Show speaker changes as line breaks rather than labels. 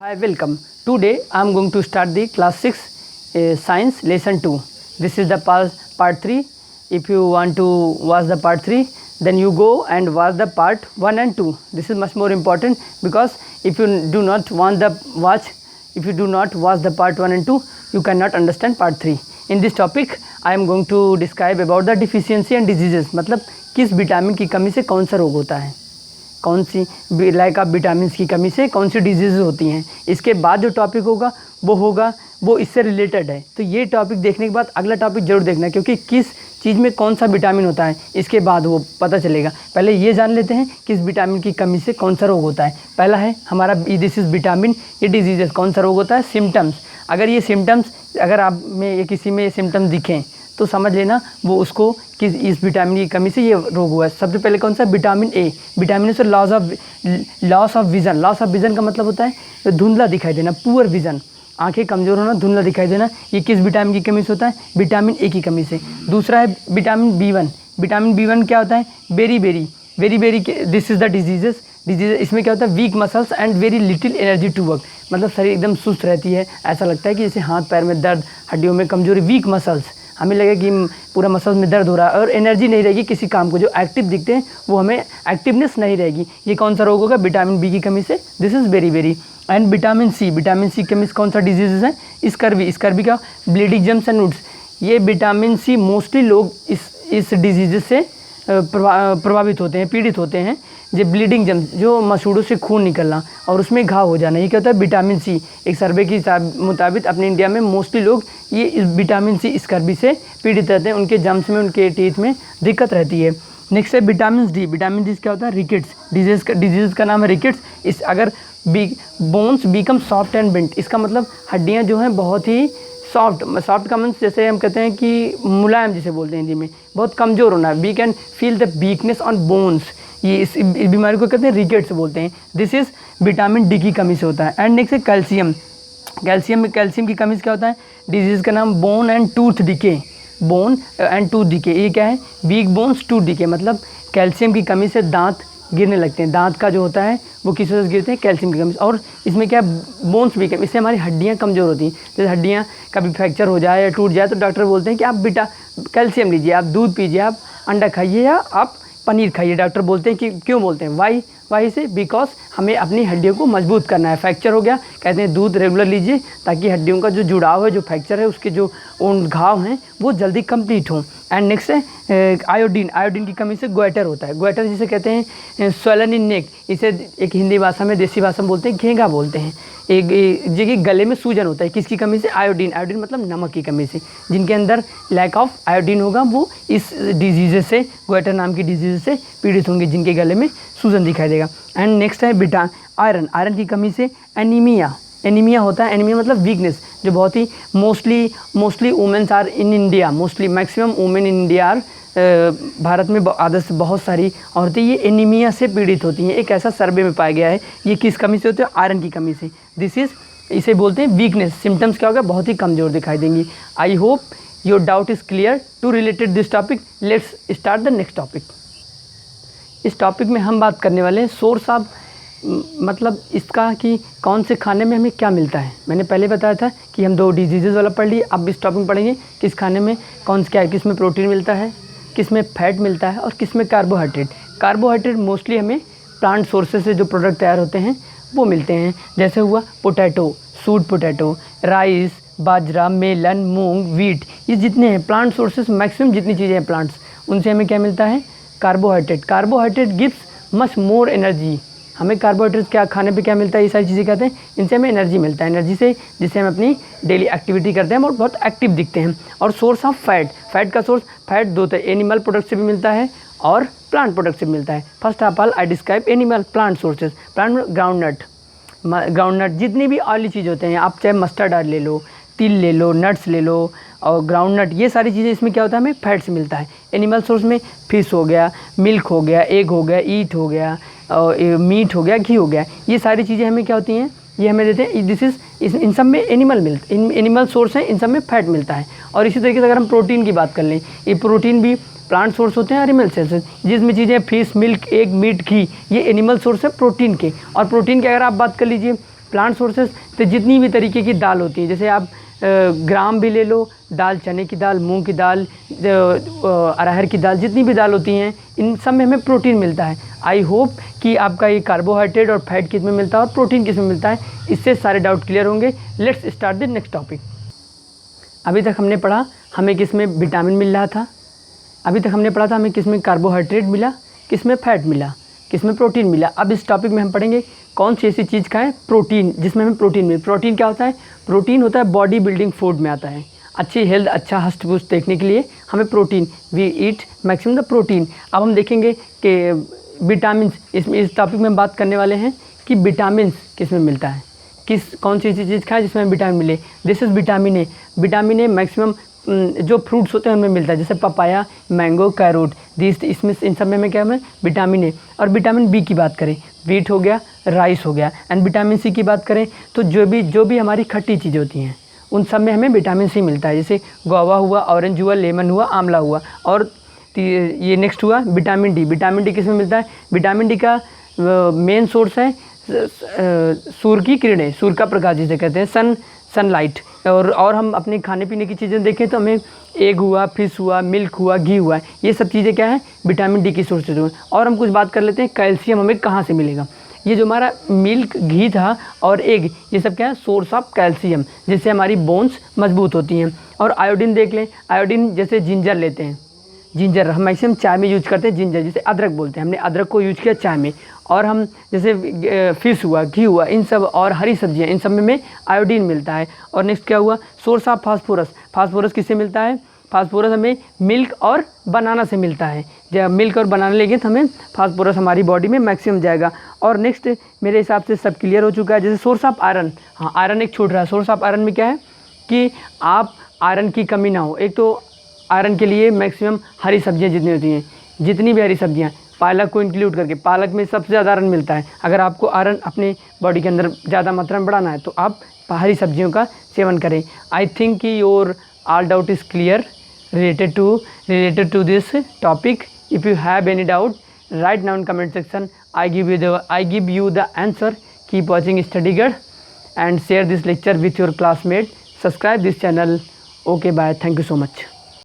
Hi, welcome. Today I am going to start the class 6 science lesson 2. This is the part 3. If you want to watch the part 3, then you go and watch the part 1 and 2. This is much more important because if you do not watch the part 1 and 2, you cannot understand part 3. In this topic I am going to describe about the deficiency and diseases. मतलब किस vitamin की कमी से कौन सा रोग होता है, कौन सी लाइक ऑफ विटामिन की कमी से कौन सी डिजीज़ होती हैं। इसके बाद जो टॉपिक होगा वो इससे रिलेटेड है। तो ये टॉपिक देखने के बाद अगला टॉपिक जरूर देखना, क्योंकि किस चीज़ में कौन सा विटामिन होता है इसके बाद वो पता चलेगा। पहले ये जान लेते हैं किस विटामिन की कमी से कौन सा रोग होता है। पहला है हमारा दिस इज़ विटामिन, ये डिजीज़ कौन सा रोग होता है, सिम्टम्स। अगर ये सिम्टम्स अगर आप में ये किसी में ये सिम्टम्स दिखें तो समझ लेना वो उसको किस इस विटामिन की कमी से ये रोग हुआ है। सबसे पहले कौन सा, विटामिन ए। विटामिन ए से loss of vision. Loss of vision का मतलब होता है धुंधला दिखाई देना, पुअर विज़न, आंखें कमज़ोर होना, धुंधला दिखाई देना। ये किस विटामिन की कमी से होता है, विटामिन ए की कमी से। दूसरा है विटामिन B1। विटामिन B1 क्या होता है, beri this is the disease. इसमें क्या होता है, weak muscles and very little energy to work. मतलब शरीर एकदम सुस्त रहती है, ऐसा लगता है कि जैसे हाथ पैर में दर्द, हड्डियों में कमजोरी, वीक मसल्स, हमें लगेगा कि पूरा मसल्स में दर्द हो रहा है और एनर्जी नहीं रहेगी किसी काम को। जो एक्टिव दिखते हैं वो हमें एक्टिवनेस नहीं रहेगी। ये कौन सा रोग होगा, विटामिन बी की कमी से। This is very and vitamin C की कमी से कौन सा डिजीज़ है, स्कर्वी का, ब्लीडिंग जम्स एंड वुड्स। ये विटामिन सी मोस्टली लोग इस डिजीज़ से प्रभावित होते हैं, पीड़ित होते हैं। जो ब्लीडिंग जम्स, जो मसूड़ों से खून निकलना और उसमें घाव हो जाना, ये क्या होता है, विटामिन सी। एक सर्वे के मुताबिक अपने इंडिया में मोस्टली लोग ये इस विटामिन सी स्कर्वी से पीड़ित रहते हैं। उनके जम्स में, उनके टीथ में दिक्कत रहती है। नेक्स्ट है विटामिन डी। विटामिन डी क्या होता है, रिकेट्स। डिजीज़ का नाम है रिकेट्स। इस अगर bones become soft and bent, इसका मतलब हड्डियाँ जो हैं बहुत ही सॉफ्ट का मीन्स जैसे हम कहते हैं कि मुलायम, जिसे बोलते हैं हिंदी में, बहुत कमज़ोर होना। We can feel the weakness on bones. ये इस बीमारी को कहते हैं रिकेट्स बोलते हैं। दिस इज़ विटामिन डी की कमी से होता है। एंड नेक्स्ट है कैल्शियम। कैल्शियम की कमी से क्या होता है, डिजीज़ का नाम बोन एंड टूथ डिके। ये क्या है, वीक बोन्स टूथ डिके। मतलब कैल्शियम की कमी से दांत गिरने लगते हैं। दांत का जो होता है वो किस वजह से गिरते हैं, कैल्शियम की कमी से। और इसमें क्या, बोन्स वीक, इससे हमारी हड्डियाँ कमज़ोर होती हैं। जैसे हड्डियाँ कभी फ्रैक्चर हो जाए या टूट जाए तो डॉक्टर बोलते हैं कि आप कैल्शियम लीजिए, आप दूध पीजिए, आप अंडा खाइए या आप पनीर खाइए। डॉक्टर बोलते हैं कि क्यों बोलते हैं, वाई से, बिकॉज हमें अपनी हड्डियों को मजबूत करना है। फ्रैक्चर हो गया, कहते हैं दूध रेगुलर लीजिए ताकि हड्डियों का जो जुड़ाव है, जो फ्रैक्चर है, उसके जो घाव हैं वो जल्दी कंप्लीट हों। एंड नेक्स्ट है आयोडीन की कमी से गोइटर होता है। गोइटर जिसे कहते हैं स्वेलन इन नेक, इसे एक हिंदी भाषा में, देसी भाषा में बोलते हैं घेंगा बोलते हैं। एक जगह गले में सूजन होता है, किसकी कमी से, आयोडीन मतलब नमक की कमी से। जिनके अंदर लैक ऑफ आयोडीन होगा वो इस डिजीज़ से, गोइटर नाम की डिजीज़ से पीड़ित होंगे, जिनके गले में सूजन दिखाई देगा। एंड नेक्स्ट है आयरन की कमी से एनीमिया होता है। एनीमिया मतलब वीकनेस, जो बहुत ही mostly womens are in India, mostly maximum women in India are, Bharat में आदत से बहुत सारी औरतें ये एनीमिया से पीड़ित होती हैं। एक ऐसा सर्वे में पाया गया है। ये किस कमी से होते हैं, आयरन की कमी से। इसे बोलते हैं वीकनेस। सिम्टम्स क्या होगा, बहुत ही कमज़ोर दिखाई देंगी। I hope your doubt is clear to related this topic. Let's start the next topic. इस टॉपिक में हम बात करने वाले हैं सोर्स ऑफ, मतलब इसका कि कौन से खाने में हमें क्या मिलता है। मैंने पहले बताया था कि हम 2 डिजीज़ वाला पढ़ लिए। अब इस टॉपिक में पढ़ेंगे किस खाने में क्या है, किस में प्रोटीन मिलता है, किस में फैट मिलता है और किस में कार्बोहाइड्रेट मोस्टली हमें प्लांट सोर्सेज से जो प्रोडक्ट तैयार होते हैं वो मिलते हैं। जैसे हुआ पोटैटो, स्वीट पोटैटो, राइस, बाजरा, मेलन, मूंग, वीट, ये जितने हैं प्लांट सोर्सेज, मैक्सिमम जितनी चीज़ें हैं प्लांट्स, उनसे हमें क्या मिलता है, carbohydrate gives much more energy. हमें कार्बोहाइड्रेट क्या खाने पे क्या मिलता है, ये सारी चीज़ें कहते हैं, इनसे हमें एनर्जी मिलता है। एनर्जी से जिससे हम अपनी डेली एक्टिविटी करते हैं और बहुत एक्टिव दिखते हैं। और सोर्स ऑफ फैट का सोर्स, फैट 2 होता है, एनिमल प्रोडक्ट से भी मिलता है और प्लांट प्रोडक्ट से भी मिलता है। First of all I describe animal plant sources. Plant groundnut, जितनी भी ऑयली चीज़ होते हैं, आप चाहे मस्टर्ड ऑयल ले लो, तिल ले लो, नट्स ले लो और ग्राउंडनट, ये सारी चीज़ें इसमें क्या होता है, हमें फैट से मिलता है। एनिमल सोर्स में फिश हो गया, मिल्क हो गया, एग हो गया, ईट हो गया, और मीट हो गया, घी हो गया, ये सारी चीज़ें हमें क्या होती हैं, ये हमें देते हैं। इन सब में एनिमल सोर्स हैं, इन सब में फैट मिलता है। और इसी तरीके से अगर हम प्रोटीन की बात कर लें, ये प्रोटीन भी प्लांट सोर्स होते हैं और एनिमल सोर्स, जिसमें चीज़ें फिश, मिल्क, एग, मीट, घी, ये एनिमल सोर्स है प्रोटीन के। और प्रोटीन की अगर आप बात कर लीजिए प्लांट सोर्सेज तो जितनी भी तरीके की दाल होती है, जैसे आप ग्राम भी ले लो, दाल चने की दाल, मूंग की दाल, अरहर की दाल, जितनी भी दाल होती हैं इन सब में हमें प्रोटीन मिलता है। आई होप कि आपका ये कार्बोहाइड्रेट और फैट किस में मिलता है और प्रोटीन किस में मिलता है, इससे सारे डाउट क्लियर होंगे। Let's start the next topic. अभी तक हमने पढ़ा हमें किस में विटामिन मिल रहा था, अभी तक हमने पढ़ा था हमें किस में कार्बोहाइड्रेट मिला, किस में फैट मिला, किस में प्रोटीन मिला। अब इस टॉपिक में हम पढ़ेंगे कौन सी ऐसी चीज़ का है प्रोटीन, जिसमें हमें प्रोटीन मिले। प्रोटीन क्या होता है? प्रोटीन होता है बॉडी बिल्डिंग फूड में आता है। अच्छी हेल्थ, अच्छा हष्ट पुष्ट देखने के लिए हमें protein, we eat maximum the protein. अब हम देखेंगे कि विटामिन, इसमें इस टॉपिक में हम बात करने वाले हैं कि विटामिन किस में मिलता है, कौन सी ऐसी चीज़ खाए जिसमें विटामिन मिले। This is vitamin A. Vitamin A maximum जो फ्रूट्स होते हैं उनमें मिलता है, जैसे पपाया, मैंगो, कैरोट, इसमें इन सब में क्या है? Vitamin A. और विटामिन बी की बात करें, वीट हो गया, राइस हो गया। एंड विटामिन सी की बात करें तो जो भी हमारी खट्टी चीज़ें होती हैं उन सब में हमें विटामिन सी मिलता है, जैसे गुआवा हुआ, ऑरेंज हुआ, लेमन हुआ, आंवला हुआ। और ये नेक्स्ट हुआ विटामिन डी। विटामिन डी किस में मिलता है? विटामिन डी का मेन सोर्स है सूर्य की किरणें, सूर्य का प्रकाश जिसे कहते हैं, सनलाइट। और हम अपने खाने पीने की चीज़ें देखें तो हमें एग हुआ, फिश हुआ, मिल्क हुआ, घी हुआ, ये सब चीज़ें क्या है? विटामिन डी की सोर्सेज हुए। और हम कुछ बात कर लेते हैं कैल्शियम हमें कहाँ से मिलेगा। ये जो हमारा मिल्क, घी था और एग, ये सब क्या है? सोर्स ऑफ कैल्शियम, जिससे हमारी बोन्स मजबूत होती हैं। और आयोडीन देख लें, आयोडीन जैसे जिंजर लेते हैं, जिंजर हम मैक्सिमम चाय में यूज करते हैं, जिंजर जिसे अदरक बोलते हैं, हमने अदरक को यूज किया चाय में। और हम जैसे फिश हुआ, घी हुआ, इन सब और हरी सब्जियां, इन सब में हमें आयोडीन मिलता है। और नेक्स्ट क्या हुआ? Source of phosphorus. फास्फोरस किससे मिलता है? फास्फोरस हमें मिल्क और बनाना से मिलता है। जब मिल्क और बनाना लेंगे तो हमें फास्फोरस हमारी बॉडी में मैक्सिमम जाएगा। और नेक्स्ट मेरे हिसाब से सब क्लियर हो चुका है। जैसे सोर्स ऑफ आयरन, हाँ आयरन एक छूट रहा है। सोर्स ऑफ आयरन में क्या है कि आप आयरन की कमी ना हो। एक तो आयरन के लिए मैक्सिमम हरी सब्जियां जितनी होती हैं, जितनी भी हरी सब्जियां, पालक को इंक्लूड करके, पालक में सबसे ज़्यादा आयरन मिलता है। अगर आपको आयरन अपने बॉडी के अंदर ज़्यादा मात्रा में बढ़ाना है तो आप हरी सब्जियों का सेवन करें। आई थिंक कि your all doubt is clear related to this topic. If you have any doubt, write down in comment section. I give you the answer. Keep watching StudyGuide and share this lecture with your classmates. Subscribe this channel. Okay, bye. Thank you so much.